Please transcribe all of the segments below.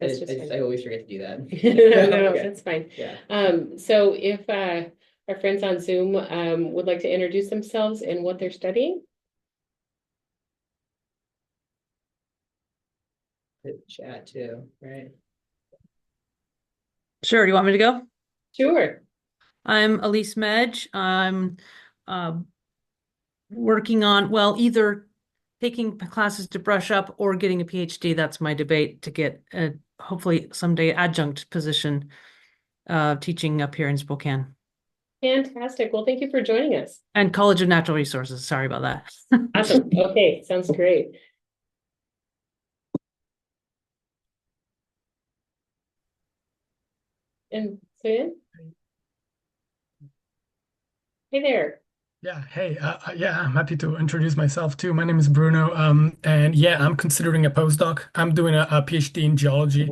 That's I just fine. I always forget to do that. No, Okay. that's fine. Yeah. So if our friends on Zoom would like to introduce themselves and what they're studying. The chat too, right? Sure. You want me to go? Sure. I'm Elise Medj. I'm uh, working on, well, either taking classes to brush up or getting a PhD. That's my debate to get a hopefully someday adjunct position teaching up here in Spokane. Fantastic. Well, thank you for joining us. And College of Natural Resources. Sorry about that. Awesome. Okay, sounds great. And so, hey there. Yeah, hey, yeah, I'm happy to introduce myself too. My name is Bruno, and yeah, I'm considering a postdoc. I'm doing a PhD in geology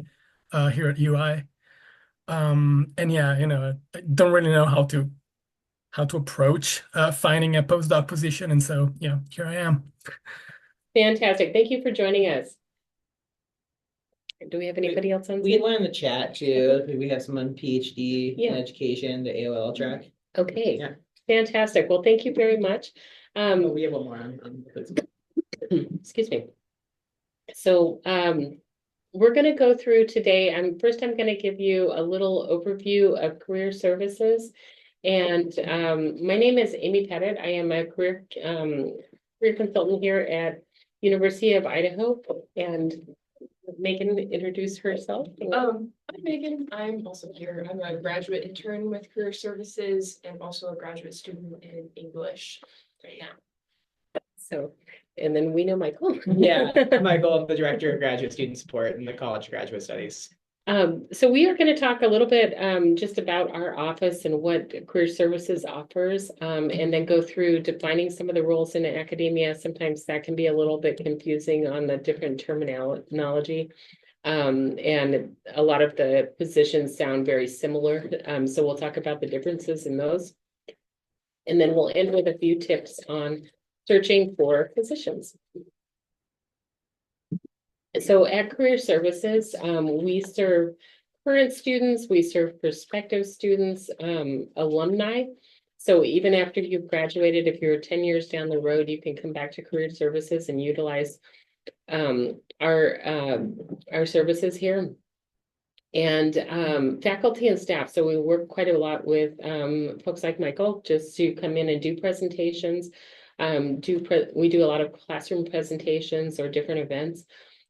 here at UI. And yeah, I don't really know how to approach finding a postdoc position, and so yeah, here I am. Fantastic. Thank you for joining us. Do we have anybody else on We can Zoom? learn in the chat too. We have someone PhD Yeah. in education, the AOL track. Okay, Yeah. fantastic. Well, thank you very much. We have one more on. Excuse me. So we're going to go through today. First, I'm going to give you a little overview of career services. And my name is Amy Pettit. I am a career consultant here at University of Idaho. And Megan, introduce herself. I'm Megan. I'm also here. I'm a graduate intern with Career Services and also a graduate student in English right now. So, and then we know Michael. Yeah, Michael, I'm the director of graduate student support in the College of Graduate Studies. So we are going to talk a little bit just about our office and what Career Services offers, and then go through defining some of the roles in academia. Sometimes that can be a little bit confusing on the different terminology. And a lot of the positions sound very similar. So we'll talk about the differences in those. And then we'll end with a few tips on searching for positions. So at Career Services, we serve current students, we serve prospective students, alumni. So even after you've graduated, if you're 10 years down the road, you can come back to Career Services and utilize our services here. And faculty and staff. So we work quite a lot with folks like Michael just to come in and do presentations. We do a lot of classroom presentations or different events.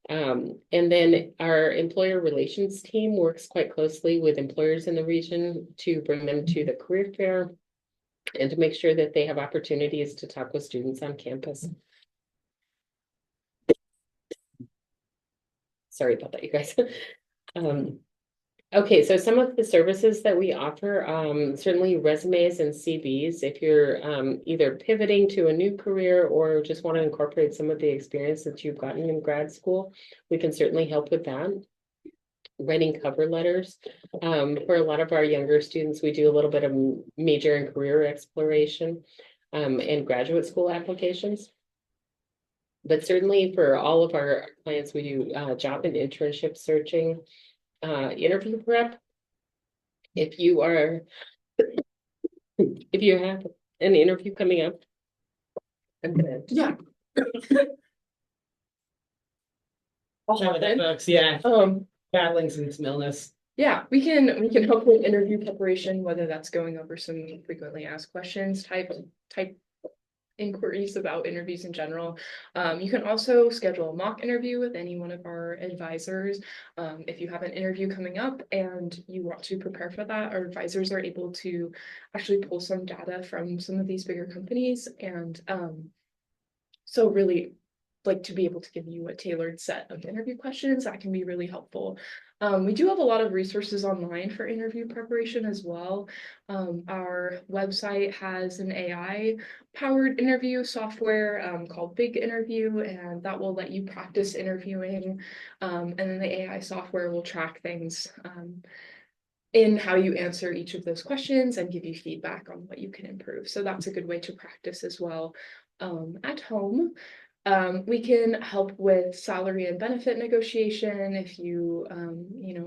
And then our employer relations team works quite closely with employers in the region to bring them to the career fair and to make sure that they have opportunities to talk with students on campus. Sorry about that, you guys. Okay, so some of the services that we offer, certainly resumes and CVs. If you're either pivoting to a new career or just want to incorporate some of the experience that you've gotten in grad school, we can certainly help with that. Writing cover letters. For a lot of our younger students, we do a little bit of major and career exploration and graduate school applications. But certainly for all of our clients, we do job and internship searching. Interview prep. If you have an interview coming up, I'm gonna Yeah. Folks, yeah, battling some illness. Yeah, we can help with interview preparation, whether that's going over some frequently asked questions, type inquiries about interviews in general. You can also schedule a mock interview with any one of our advisors. If you have an interview coming up and you want to prepare for that, our advisors are able to actually pull some data from some of these bigger companies. And so really like to be able to give you a tailored set of interview questions that can be really helpful. We do have a lot of resources online for interview preparation as well. Our website has an AI powered interview software called Big Interview, and that will let you practice interviewing. And then the AI software will track things in how you answer each of those questions and give you feedback on what you can improve. So that's a good way to practice as well at home. We can help with salary and benefit negotiation if you,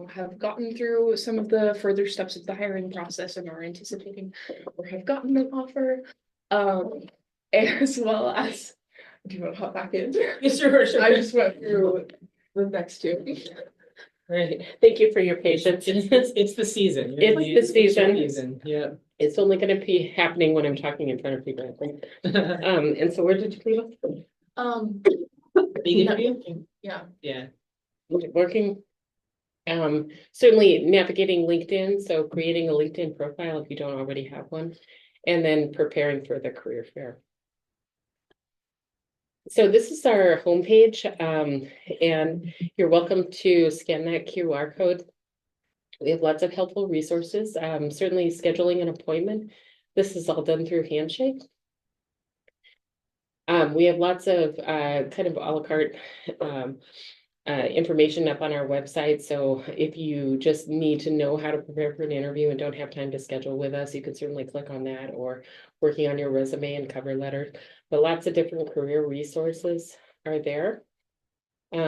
have gotten through some of the further steps of the hiring process and are anticipating or have gotten an offer. As well as, do you want to hop back in? Sure, sure. I just went through the next two. Right, thank you for your patience. It's the season. It's the season, yeah. It's only gonna be happening when I'm talking in front of people, I think. And so where did you leave us? Being interviewed? Yeah. Yeah. Working. Certainly navigating LinkedIn, so creating a LinkedIn profile if you don't already have one, and then preparing for the career fair. So this is our homepage, and you're welcome to scan that QR code. We have lots of helpful resources, certainly scheduling an appointment. This is all done through Handshake. We have lots of kind of a la carte information up on our website. So if you just need to know how to prepare for an interview and don't have time to schedule with us, you could certainly click on that, or working on your resume and cover letter. But lots of different career resources are there. The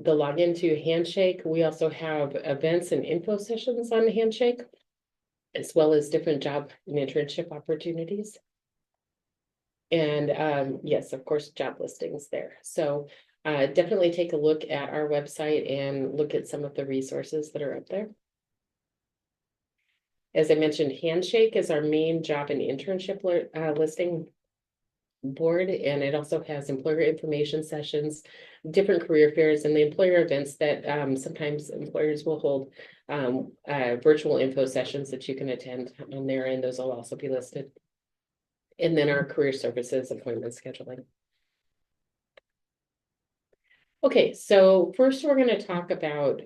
login to Handshake, we also have events and info sessions on Handshake, as well as different job and internship opportunities. And yes, of course, job listings there. So definitely take a look at our website and look at some of the resources that are up there. As I mentioned, Handshake is our main job and internship listing board, and it also has employer information sessions, different career fairs, and the employer events that sometimes employers will hold virtual info sessions that you can attend on there, and those will also be listed. And then our career services appointment scheduling. Okay, so first we're going to talk about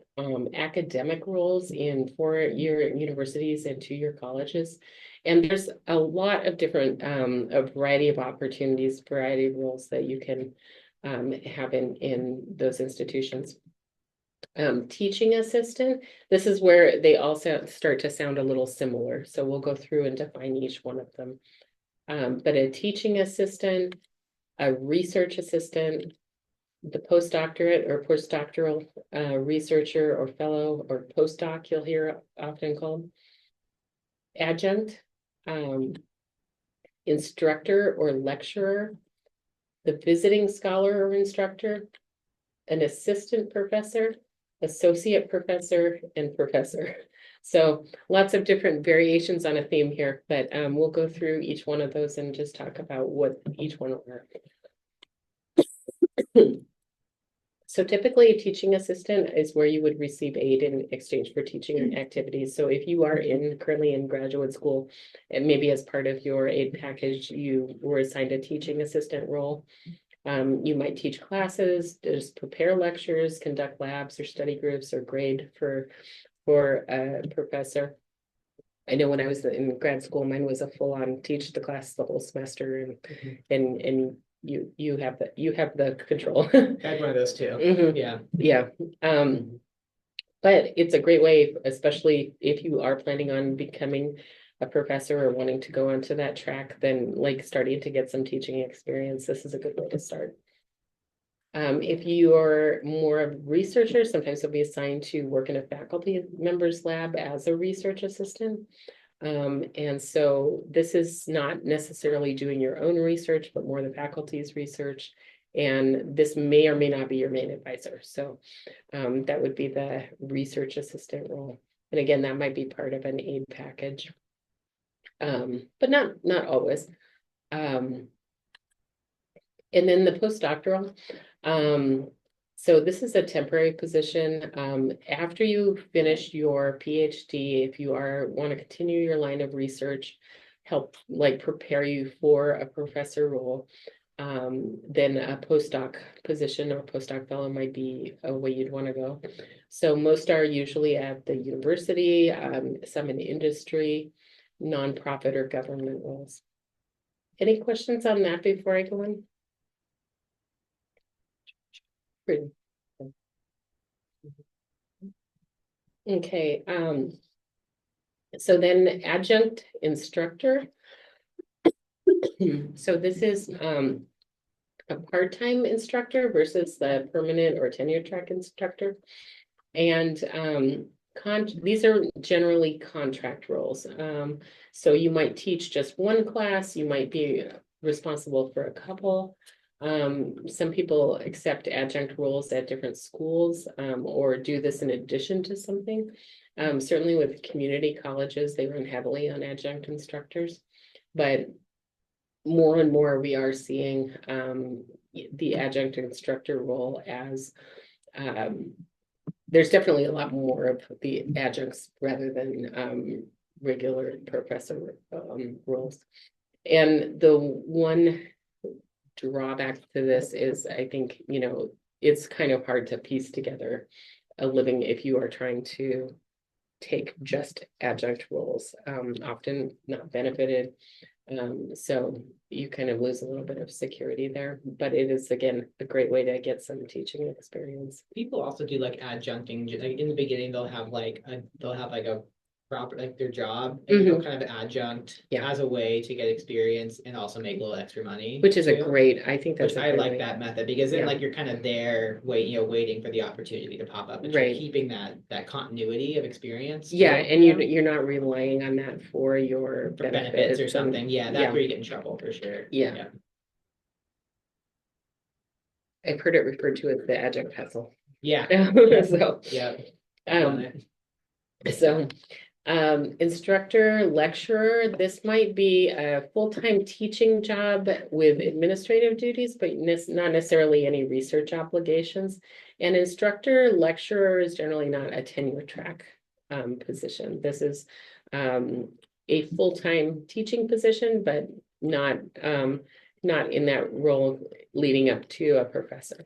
academic roles in four-year universities and two-year colleges. And there's a lot of different, a variety of opportunities, variety of roles that you can have in those institutions. Teaching assistant, this is where they also start to sound a little similar. So we'll go through and define each one of them. But a teaching assistant, a research assistant, the postdoctorate or postdoctoral researcher or fellow or postdoc, you'll hear often called, adjunct, instructor or lecturer, the visiting scholar or instructor, an assistant professor, associate professor, and professor. So lots of different variations on a theme here, but we'll go through each one of those and just talk about what each one are. So typically a teaching assistant is where you would receive aid in exchange for teaching activities. So if you are currently in graduate school, and maybe as part of your aid package, you were assigned a teaching assistant role. You might teach classes, just prepare lectures, conduct labs or study groups, or grade for a professor. I know when I was in grad school, mine was a full-on teach the class the whole semester, and you have the control. I had one of those too. Mhm. Yeah. But it's a great way, especially if you are planning on becoming a professor or wanting to go onto that track, then like starting to get some teaching experience, this is a good way to start. If you are more of a researcher, sometimes you'll be assigned to work in a faculty member's lab as a research assistant. And so this is not necessarily doing your own research, but more the faculty's research. And this may or may not be your main advisor. So that would be the research assistant role. And again, that might be part of an aid package, but not always. And then the postdoctoral. So this is a temporary position. After you finish your PhD, if you want to continue your line of research, help like prepare you for a professor role, then a postdoc position or postdoc fellow might be a way you'd want to go. So most are usually at the university, some in industry, nonprofit or government roles. Any questions on that before I go on? Great. Okay, so then adjunct instructor. So this is a part-time instructor versus the permanent or tenure track instructor. And these are generally contract roles. So you might teach just one class, you might be responsible for a couple. Some people accept adjunct roles at different schools, or do this in addition to something. Certainly with community colleges, they run heavily on adjunct instructors, but more and more we are seeing the adjunct instructor role as there's definitely a lot more of the adjuncts rather than regular professor roles. And the one drawback to this is, I think, you know, it's kind of hard to piece together a living if you are trying to take just adjunct roles, often not benefited. So you kind of lose a little bit of security there, but it is, again, a great way to get some teaching experience. People also do like adjuncting, like in the beginning, they'll have like a proper, like their job, and they'll kind of adjunct as a way to get experience and also make a little extra money. Which is too. a great, I think that's Which a I great like way. that method, because then like you're kind of there waiting for the opportunity to pop up, and you're keeping that continuity of experience. Yeah, too, and you're not relying on that for your for benefits or something. Yeah, that's where you get in trouble for sure. Yeah. I've heard it referred to as the adjunct hustle. Yeah. So yeah. So instructor, lecturer, this might be a full-time teaching job with administrative duties, but not necessarily any research obligations. And instructor, lecturer is generally not a tenure track position. This is a full-time teaching position, but not in that role leading up to a professor.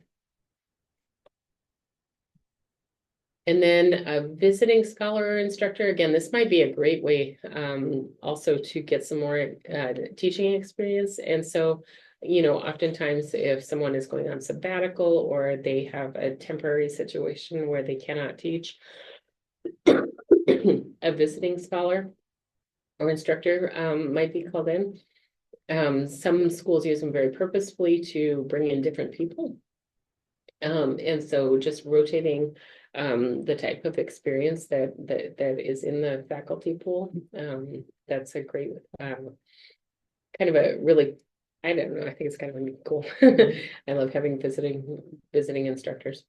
And then a visiting scholar or instructor, again, this might be a great way also to get some more teaching experience. And so, you know, oftentimes if someone is going on sabbatical or they have a temporary situation where they cannot teach, a visiting scholar or instructor might be called in. Some schools use them very purposefully to bring in different people. And so just rotating the type of experience that is in the faculty pool, that's a great kind of a really, I don't know, I think it's kind of cool. I love having visiting instructors.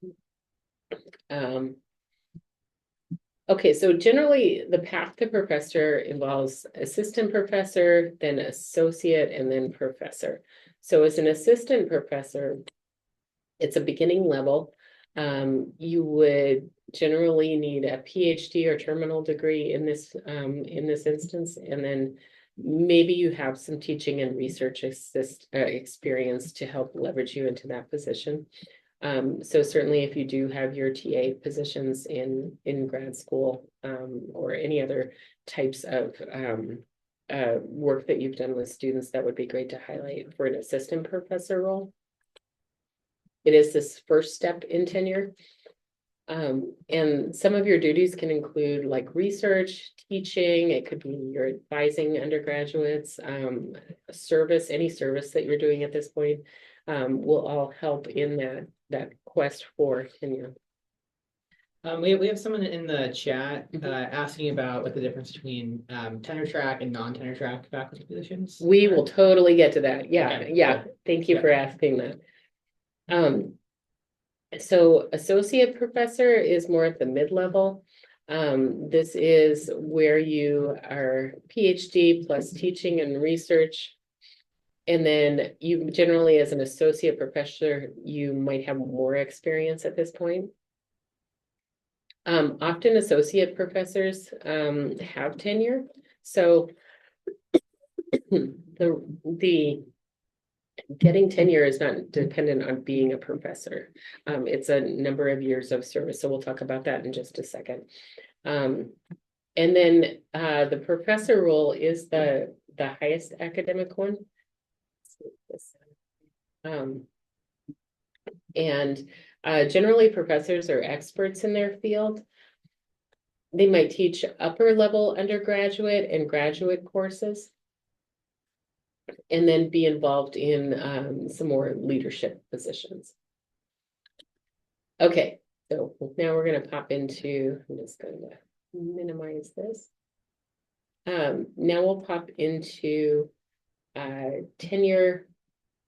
Okay, so generally the path to professor involves assistant professor, then associate, and then professor. So as an assistant professor, it's a beginning level. You would generally need a PhD or terminal degree in this instance, and then maybe you have some teaching and research experience to help leverage you into that position. So certainly if you do have your TA positions in grad school or any other types of work that you've done with students, that would be great to highlight for an assistant professor role. It is this first step in tenure. And some of your duties can include like research, teaching, it could be you're advising undergraduates, any service that you're doing at this point will all help in that quest for tenure. We have someone in the chat asking about what the difference between tenure track and non-tenure track faculty positions. We will totally get to that. Yeah, Okay, yeah. Cool. Thank you for asking that. So associate professor is more at the mid-level. This is where you are PhD plus teaching and research. And then you generally, as an associate professor, you might have more experience at this point. Often associate professors have tenure. So the getting tenure is not dependent on being a professor. It's a number of years of service. So we'll talk about that in just a second. And then the professor role is the highest academic one. And generally professors are experts in their field. They might teach upper level undergraduate and graduate courses. and then be involved in some more leadership positions. Okay, so now we're going to pop into, I'm just going to minimize this. Now we'll pop into tenure,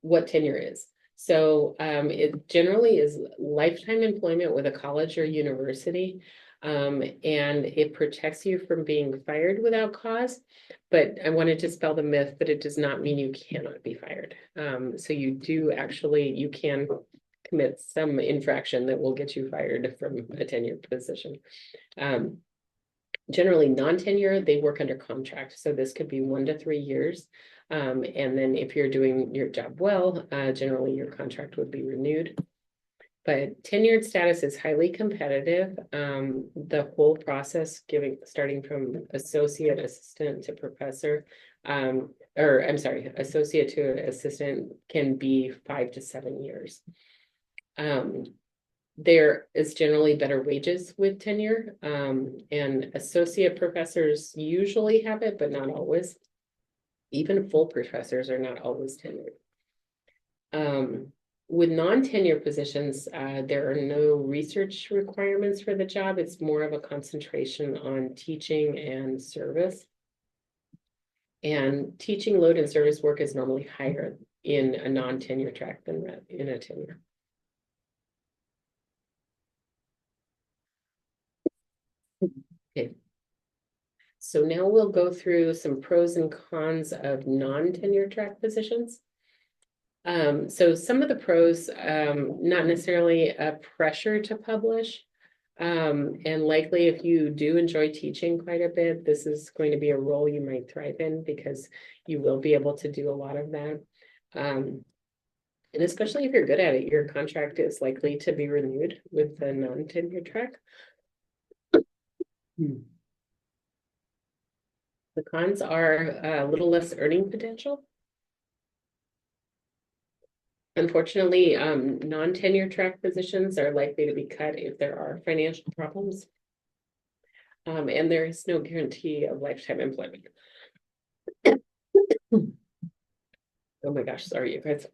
what tenure is. So it generally is lifetime employment with a college or university. And it protects you from being fired without cause. But I wanted to dispel the myth that it does not mean you cannot be fired. So you do actually, you can commit some infraction that will get you fired from a tenured position. Generally non-tenure, they work under contract. So this could be 1 to 3 years. And then if you're doing your job well, generally your contract would be renewed. But tenured status is highly competitive. The whole process starting from associate, assistant to professor, or I'm sorry, associate to assistant can be 5 to 7 years. There is generally better wages with tenure, and associate professors usually have it, but not always. Even full professors are not always tenured. With non-tenure positions, there are no research requirements for the job. It's more of a concentration on teaching and service. And teaching load and service work is normally higher in a non-tenure track than in a tenure. Okay. So now we'll go through some pros and cons of non-tenure track positions. So some of the pros, not necessarily a pressure to publish. And likely if you do enjoy teaching quite a bit, this is going to be a role you might thrive in because you will be able to do a lot of that. And especially if you're good at it, your contract is likely to be renewed with the non-tenure track. The cons are a little less earning potential. Unfortunately, non-tenure track positions are likely to be cut if there are financial problems. And there is no guarantee of lifetime employment. Oh my gosh, sorry, you guys.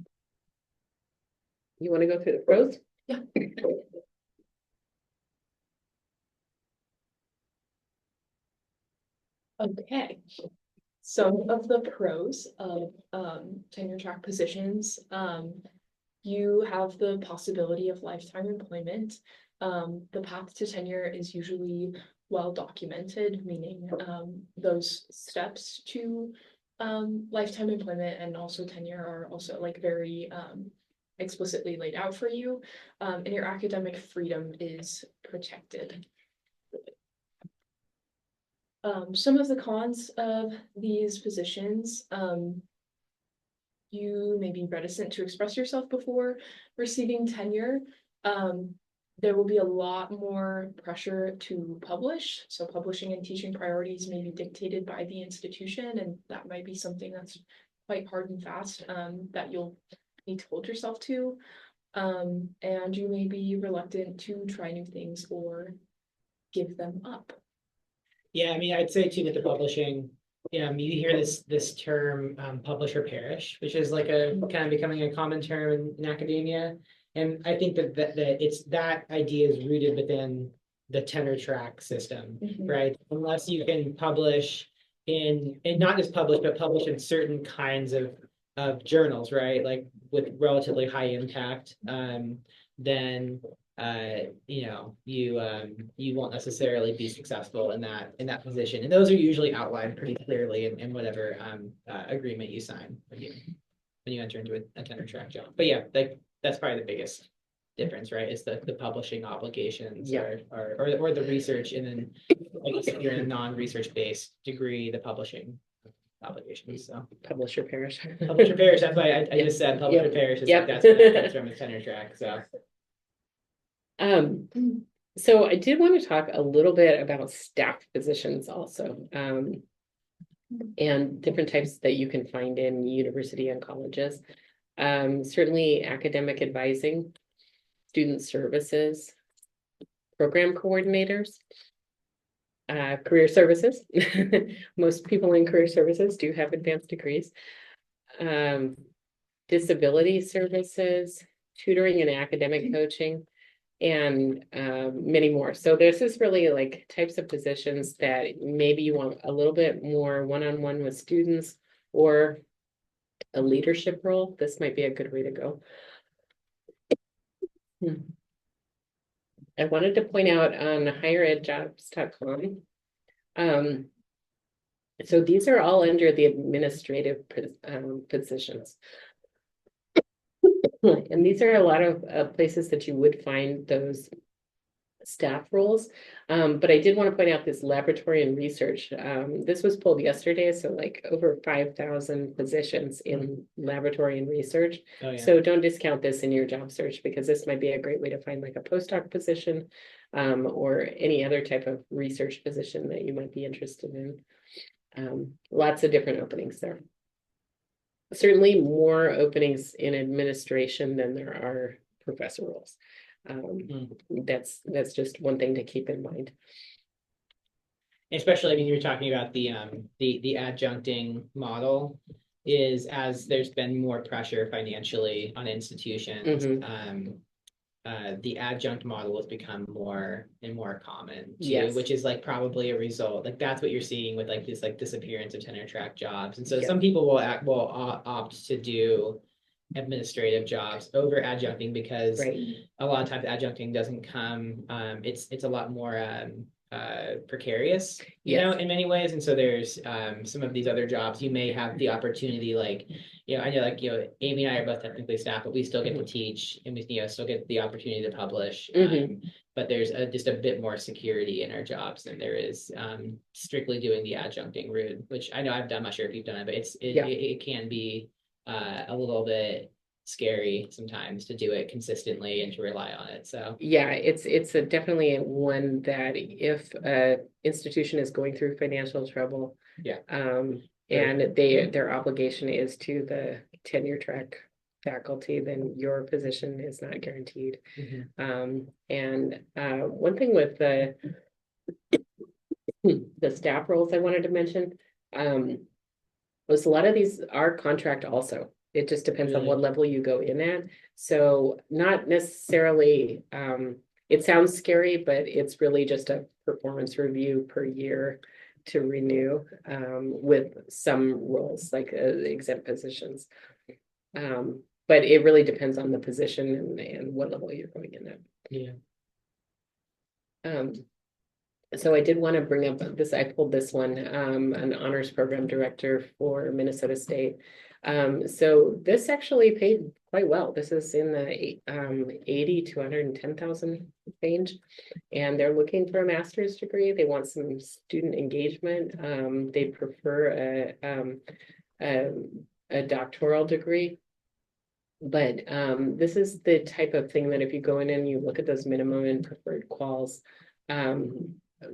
You want to go through the pros? Yeah. Okay. Some of the pros of tenure track positions, you have the possibility of lifetime employment. The path to tenure is usually well documented, meaning those steps to lifetime employment and also tenure are also like very explicitly laid out for you, and your academic freedom is protected. Some of the cons of these positions, you may be reticent to express yourself before receiving tenure. There will be a lot more pressure to publish. So publishing and teaching priorities may be dictated by the institution, and that might be something that's quite hard and fast that you'll need to hold yourself to. And you may be reluctant to try new things or give them up. Yeah, I mean, I'd say too that the publishing, you hear this term publish or perish, which is like a kind of becoming a common term in academia. And I think that it's that idea is rooted within the tenure track system, right? Unless you can publish and not just publish, but publish in certain kinds of journals, right? Like with relatively high impact, then you won't necessarily be successful in that position. And those are usually outlined pretty clearly in whatever agreement you sign when you enter into a tenure track job. But yeah, that's probably the biggest difference, right? Is the publishing obligations, or the research, and then I guess if you're in a non-research based degree, the publishing obligations. So Publish or perish. Publish or perish. That's why I just said publish or perish. It's like that's where that comes from, a tenure track. So. So I did want to talk a little bit about staff positions also, and different types that you can find in university and colleges. Certainly academic advising, student services, program coordinators, career services. Most people in career services do have advanced degrees. disability services, tutoring and academic coaching, and many more. So this is really like types of positions that maybe you want a little bit more one-on-one with students or a leadership role. This might be a good way to go. I wanted to point out on higheredjobs.com. So these are all under the administrative positions. And these are a lot of places that you would find those staff roles. But I did want to point out this laboratory and research. This was pulled yesterday, so like over 5,000 positions in laboratory and research. Oh, yeah. So don't discount this in your job search, because this might be a great way to find like a postdoc position, or any other type of research position that you might be interested in. Lots of different openings there. Certainly more openings in administration than there are professor roles. That's just one thing to keep in mind. Especially, I mean, you were talking about the adjuncting model is, as there's been more pressure financially on institutions, the adjunct model has become more and more common too, Yes. which is like probably a result, like that's what you're seeing with like this like disappearance of tenure track jobs. And so Yeah. some people will opt to do administrative jobs over adjuncting because Right. a lot of times adjuncting doesn't come, it's a lot more precarious, you Yes. know, in many ways. And so there's some of these other jobs you may have the opportunity, like, you know, I know like, you know, Amy and I are both technically staff, but we still get to teach and we, you know, still get the opportunity to publish. But there's just a bit more security in our jobs than there is strictly doing the adjuncting route, which I know I've done. I'm not sure if you've done it, but it can be a little bit scary sometimes to do it consistently and to rely on it. So yeah, it's a definitely one that if a institution is going through financial trouble, yeah, and their obligation is to the tenure track faculty, then your position is not guaranteed. And one thing with the staff roles I wanted to mention was a lot of these are contract also. It just depends on what level you go in at. So not necessarily, it sounds scary, but it's really just a performance review per year to renew, with some roles like exempt positions. But it really depends on the position and what level you're going in at. Yeah. So I did want to bring up this, I pulled this one, an honors program director for Minnesota State. So this actually paid quite well. This is in the 80 to 110,000 range, and they're looking for a master's degree. They want some student engagement. They prefer a doctoral degree. But this is the type of thing that if you go in and you look at those minimum and preferred quals,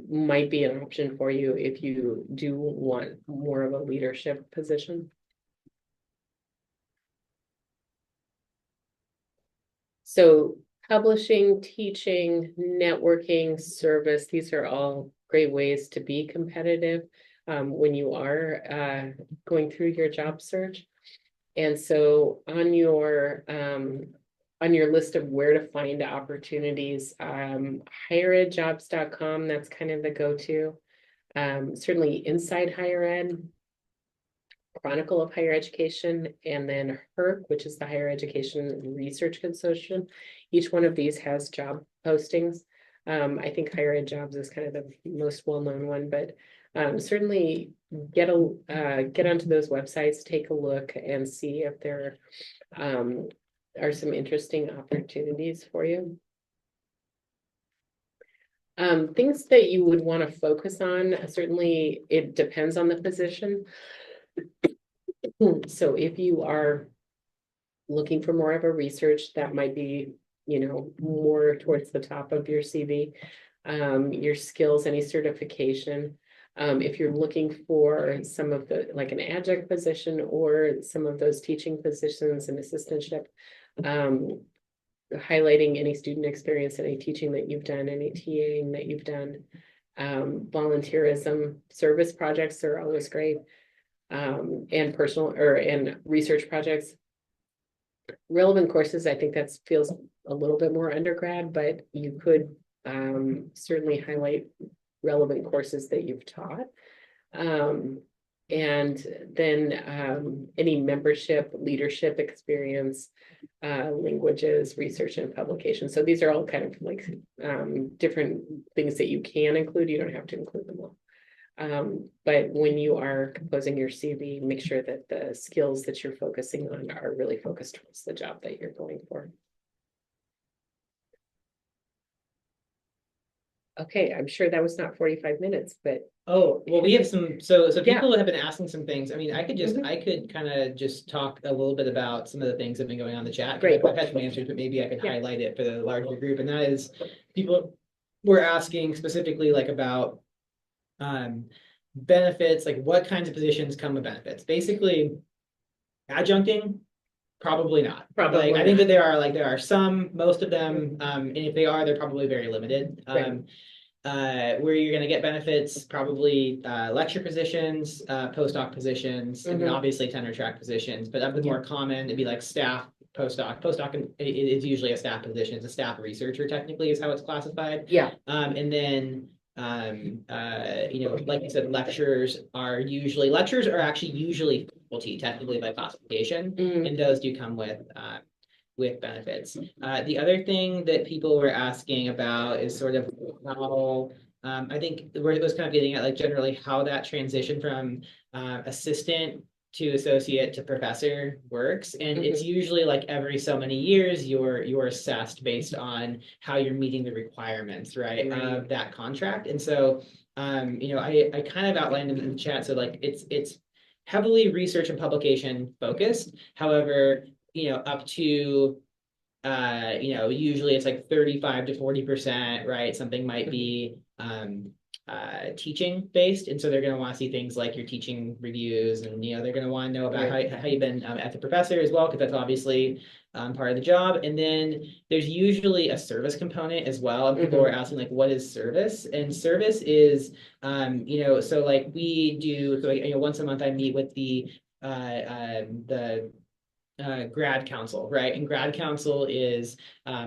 might be an option for you if you do want more of a leadership position. So publishing, teaching, networking, service, these are all great ways to be competitive when you are going through your job search. And so on your list of where to find opportunities, higheredjobs.com, that's kind of the go-to. Certainly Inside Higher Ed, Chronicle of Higher Education, and then HERC, which is the Higher Education Research Consortium. Each one of these has job postings. I think Higher Ed Jobs is kind of the most well-known one, but certainly get onto those websites, take a look and see if there are some interesting opportunities for you. Things that you would want to focus on, certainly it depends on the position. So if you are looking for more of a research, that might be, you know, more towards the top of your CV. Your skills, any certification. If you're looking for some of the, like an adjunct position or some of those teaching positions and assistantship, highlighting any student experience, any teaching that you've done, any TAing that you've done, volunteerism, service projects are always great. and and research projects. Relevant courses, I think that feels a little bit more undergrad, but you could certainly highlight relevant courses that you've taught. And then any membership, leadership experience, languages, research and publication. So these are all kind of like different things that you can include. You don't have to include them all. But when you are composing your CV, make sure that the skills that you're focusing on are really focused towards the job that you're going for. Okay, I'm sure that was not 45 minutes, but Oh, well, we have some, so Yeah. people have been asking some things. I mean, I could just, I could kind of just talk a little bit about some of the things that have been going on in the chat. 'Cause Great. I've had some answers, but maybe I could Yeah. highlight it for the larger group. And that is, people were asking specifically like about benefits, like what kinds of positions come with benefits. Basically, adjuncting, probably not. Probably Like, I think not. that there are some, most of them, and if they are, they're probably very limited. Right. Where you're going to get benefits, probably lecture positions, postdoc positions, and then Mhm. obviously tenure track positions. But of the more common, it'd be like staff, postdoc. Postdoc is usually a staff position. It's a staff researcher, technically, is how it's classified. Yeah. And then you know, like you said, lectures are actually usually faculty, technically by classification, Mm. and those do come with benefits. The other thing that people were asking about is sort of how, I think where it was kind of getting at, like generally how that transition from assistant to associate to professor works. And it's usually like every so many years, you're assessed based on how you're meeting the requirements, right, of that contract. And so, you know, I kind of outlined in the chat, so like it's heavily research and publication focused. However, you know, up to you know, usually it's like 35 to 40%, right? Something might be teaching based, and so they're going to want to see things like your teaching reviews, and you know, they're going to want to know about how you've been at the professor as well, because that's obviously part of the job. And then there's usually a service component as well, and people are asking like, what is service? And service is you know, so like we do, so like, you know, once a month I meet with the grad council, right? And grad council is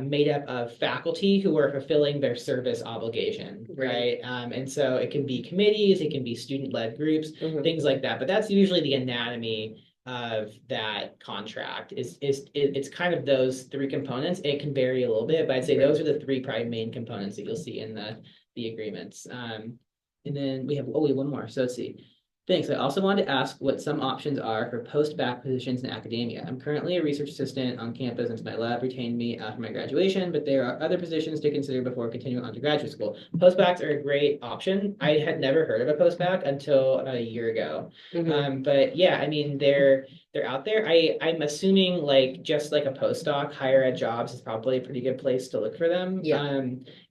made up of faculty who are fulfilling their service obligation, right? And so it can be committees, it can be student-led groups, things like that. But that's usually the anatomy of that contract. It's kind of those three components. It can vary a little bit, but I'd say those are the three probably main components that you'll see in the agreements. And then we have one more. So let's see. Thanks. I also wanted to ask what some options are for post-bac positions in academia. I'm currently a research assistant on campus since my lab retained me after my graduation, but there are other positions to consider before continuing on to graduate school. Post-bacs are a great option. I had never heard of a post-bac until about a year ago. But yeah, I mean, they're out there. I'm assuming like just like a postdoc, higher ed jobs is probably a pretty good place to look for them. Yeah.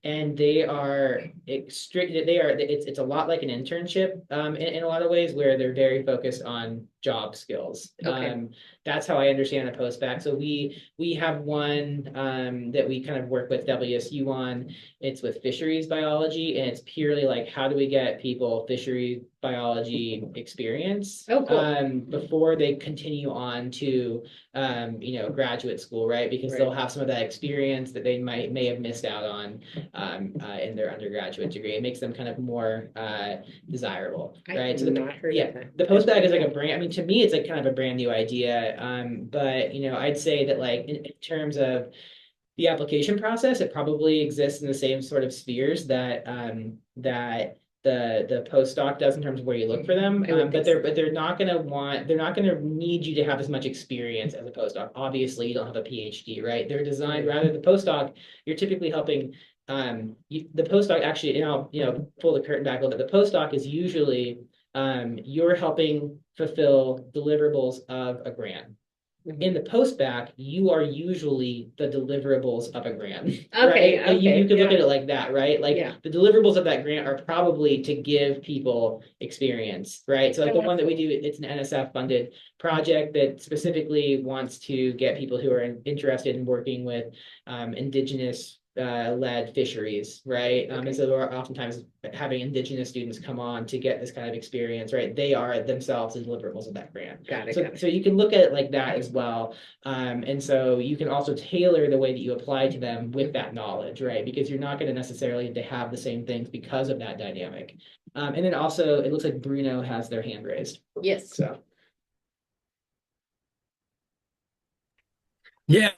And it's a lot like an internship in a lot of ways, where they're very focused on job skills. That's how I understand a post-bac. So we have one that we kind of work with WSU on. It's with fisheries biology, and it's purely like, how do we get people fisheries biology experience before they continue on to you know, graduate school, right? Because they'll have some of that experience that they may have missed out on in their undergraduate degree. It makes them kind of more desirable, right? So the post-bac is like a brand. I mean, to me, it's like kind of a brand new idea. But you know, I'd say that like in terms of the application process, it probably exists in the same sort of spheres that the postdoc does in terms of where you look for them. But they're not going to need you to have as much experience as a postdoc. Obviously, you don't have a PhD, right? They're designed, rather the postdoc, you're typically helping the postdoc actually, and I'll, you know, pull the curtain back a little bit. The postdoc is usually you're helping fulfill deliverables of a grant. In the post-bac, you are usually the deliverables of a grant. You could look at it like that, right? Like the deliverables of that grant are probably to give people experience, right? So like the one that we do, it's an NSF-funded project that specifically wants to get people who are interested in working with Indigenous led fisheries, right? And so we're oftentimes having indigenous students come on to get this kind of experience, right? They are themselves the deliverables of that grant. Got it, So, got it. so you can look at it like that as well. And so you can also tailor the way that you apply to them with that knowledge, right? Because you're not going to necessarily have the same things because of that dynamic. And then also, it looks like Bruno has their hand raised. Yes. So. Yeah,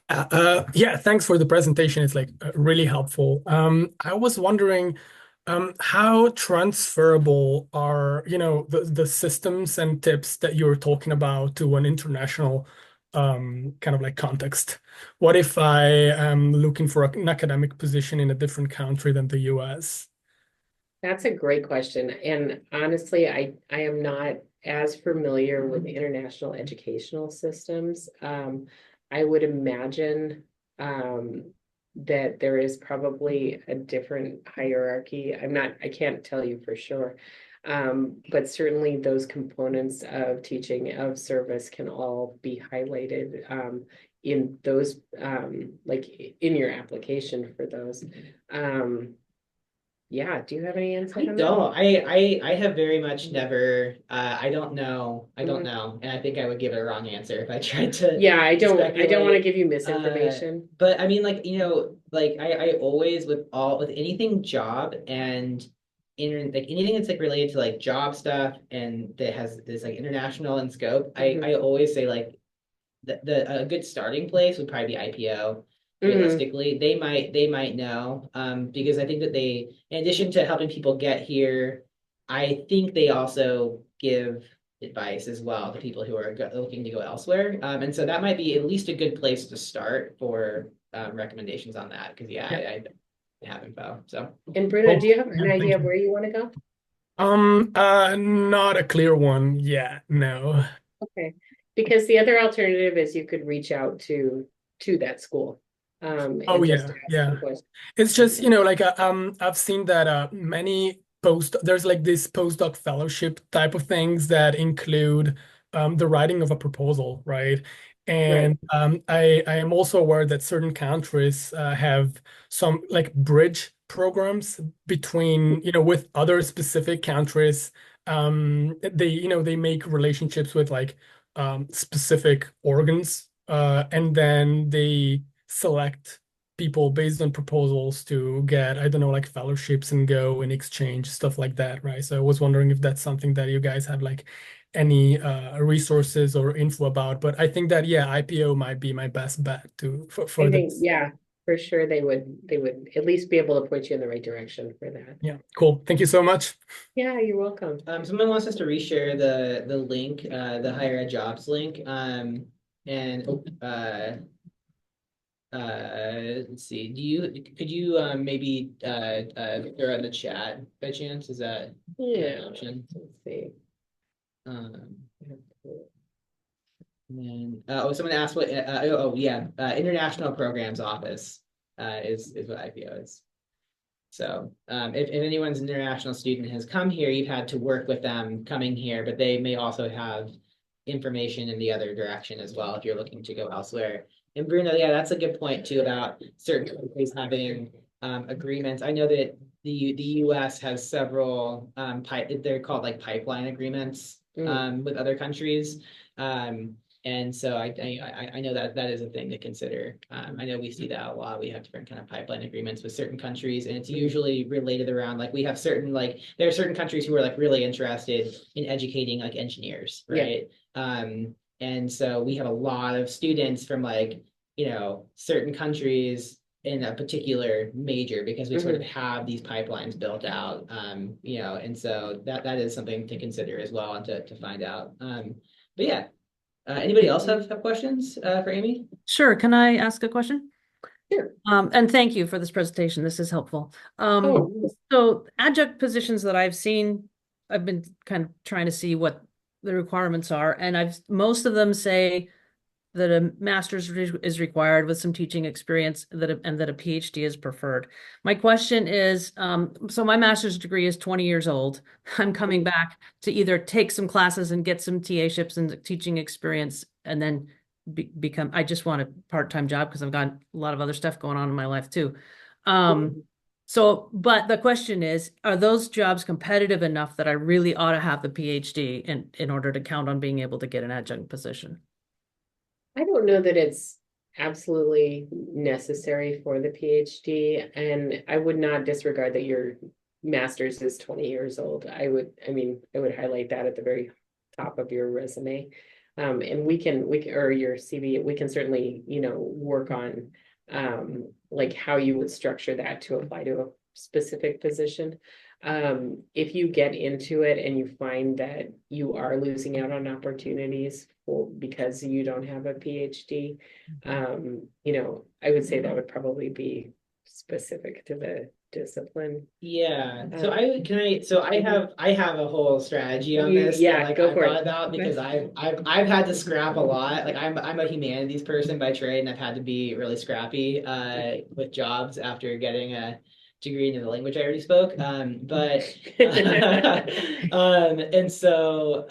thanks for the presentation. It's like really helpful. I was wondering how transferable are, the systems and tips that you're talking about to an international kind of like context. What if I am looking for an academic position in a different country than the US? That's a great question. And honestly, I am not as familiar with the international educational systems. I would imagine that there is probably a different hierarchy. I can't tell you for sure. But certainly those components of teaching of service can all be highlighted in those like in your application for those. Yeah, do you have any I insight on that? don't. I have very much never. I don't know. I don't Mhm. know, and I think I would give it a wrong answer if I tried to. Yeah, I don't want to speculate. give you misinformation. But I mean, like like I always with anything job and like anything that's like related to like job stuff and that has this like international in scope. Mhm. I always say like a good starting place would probably be IPO. Mhm. Realistically, they might know because I think that they, in addition to helping people get here, I think they also give advice as well to people who are looking to go elsewhere. And so that might be at least a good place to start for recommendations on that because Yeah. I have info. So And Bruno, Cool. do you have Yeah, an thank idea of you. where you want to go? Not a clear one yet, no. Okay, because the other alternative is you could reach out to that school Oh and just yeah, ask yeah. them questions. It's just, like I've seen that many there's like this postdoc fellowship type of things that include the writing of a proposal, right? Right. And I am also aware that certain countries have some like bridge programs between, with other specific countries. They make relationships with like specific organs, and then they select people based on proposals to get, I don't know, like fellowships and go and exchange stuff like that, right? So I was wondering if that's something that you guys have like any resources or info about. But I think that yeah, IPO might be my best bet for I think, this. yeah, for sure they would at least be able to point you in the right direction for that. Yeah, cool. Thank you so much. Yeah, you're welcome. someone wants us to reshare the link, the higher ed jobs link. And let's see. Could you maybe throw in the chat by chance? Is that Yeah, an option? let's see. Um, and then someone asked what yeah, International Programs Office is what IPO is. So if anyone's an international student has come here, you've had to work with them coming here, but they may also have information in the other direction as well if you're looking to go elsewhere. And Bruno, yeah, that's a good point too about certain countries having agreements. I know that the US has several they're called like pipeline agreements with other countries. And so I know that is a thing to consider. I know we see that a lot. We have different kind of pipeline agreements with certain countries, and it's usually related around like we have certain like there are certain countries who are like really interested in educating like engineers, right? And so we have a lot of students from like certain countries in a particular major because we sort of have these pipelines built out, and so that is something to consider as well and to find out. But yeah. Anybody else have questions for Amy? Sure. Can I ask a question? Sure. And thank you for this presentation. This is helpful. Oh, So adjunct positions that I've seen, I've been kind of trying to see what the requirements are, and most of them say that a master's is required with some teaching experience and that a PhD is preferred. My question is, so my master's degree is 20 years old. I'm coming back to either take some classes and get some TAships and teaching experience and then become, I just want a part-time job because I've got a lot of other stuff going on in my life too. So, but the question is, are those jobs competitive enough that I really ought to have the PhD in order to count on being able to get an adjunct position? I don't know that it's absolutely necessary for the PhD, and I would not disregard that your master's is 20 years old. I would highlight that at the very top of your resume. And or your CV, we can certainly, work on like how you would structure that to apply to a specific position. If you get into it and you find that you are losing out on opportunities because you don't have a PhD, I would say that would probably be specific to the discipline. Yeah, so I have a whole strategy on this Yeah, that like go I for it. thought about because I've had to scrap a lot. Like I'm a humanities person by trade, and I've had to be really scrappy with jobs after getting a degree in the language I already spoke. And so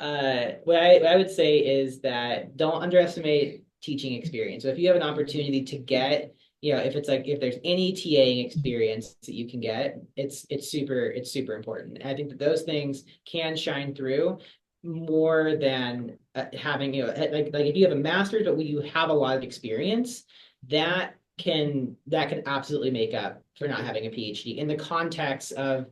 what I would say is that don't underestimate teaching experience. So if you have an opportunity to get, if there's any TAing experience that you can get, it's super important. And I think that those things can shine through more than having, like if you have a master's, but you have a lot of experience, that can absolutely make up for not having a PhD in the context of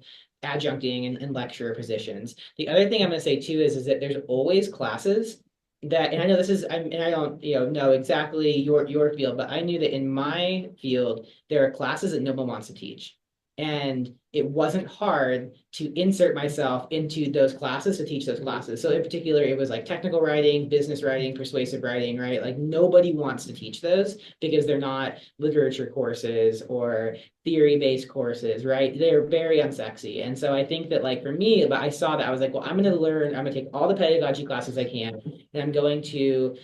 adjuncting and lecturer positions. The other thing I'm going to say too is that there's always classes that, and I know this is, and I don't, know exactly your field, but I knew that in my field, there are classes that no one wants to teach. And it wasn't hard to insert myself into those classes to teach those classes. So in particular, it was like technical writing, business writing, persuasive writing, right? Like nobody wants to teach those because they're not literature courses or theory-based courses, right? They're very unsexy. And so I think that like for me, but I saw that I was like, well, I'm going to take all the pedagogy classes I can, and I'm going to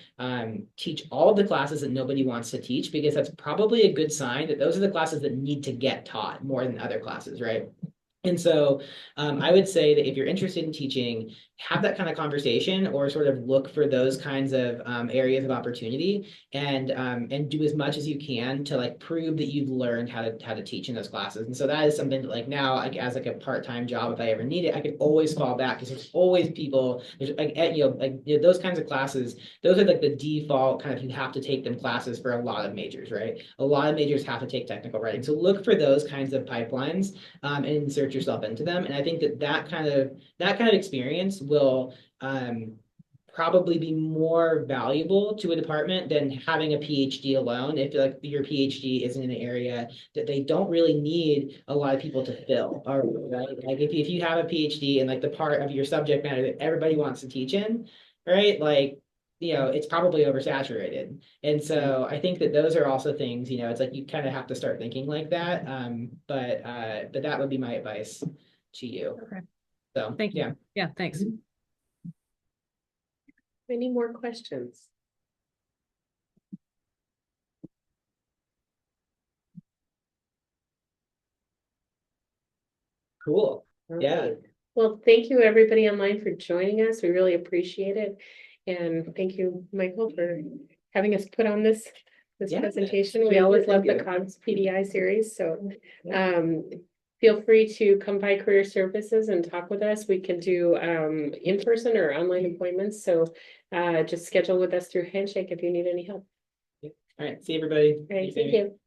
teach all of the classes that nobody wants to teach, because that's probably a good sign that those are the classes that need to get taught more than other classes, right? And so I would say that if you're interested in teaching, have that kind of conversation, or sort of look for those kinds of areas of opportunity, and do as much as you can to like prove that you've learned how to teach in those classes. And so that is something that like now, like as like a part-time job, if I ever need it, I could always fall back, because there's always people, there's those kinds of classes, those are like the default kind of, you have to take them classes for a lot of majors, right? A lot of majors have to take technical writing. So look for those kinds of pipelines and insert yourself into them. And I think that kind of experience will probably be more valuable to a department than having a PhD alone. If like your PhD isn't in an area that they don't really need a lot of people to fill, or right? Like if you have a PhD in like the part of your subject matter that everybody wants to teach in, right? Like, it's probably oversaturated. And so I think that those are also things, it's like you kind of have to start thinking like that. But that would be my advice to you. Okay. So Thank you. Yeah, thanks. Any more questions? Cool. All Yeah. right. Well, thank you everybody online for joining us. We really appreciate it. And thank you, Michael, for having us put on this Yeah. presentation. We always love the COGS PDI series. So feel free to come by Career Services and talk with us. We can do in-person or online appointments. So just schedule with us through Handshake if you need any help. All right. See everybody. All right, Thanks, thank Amy. you.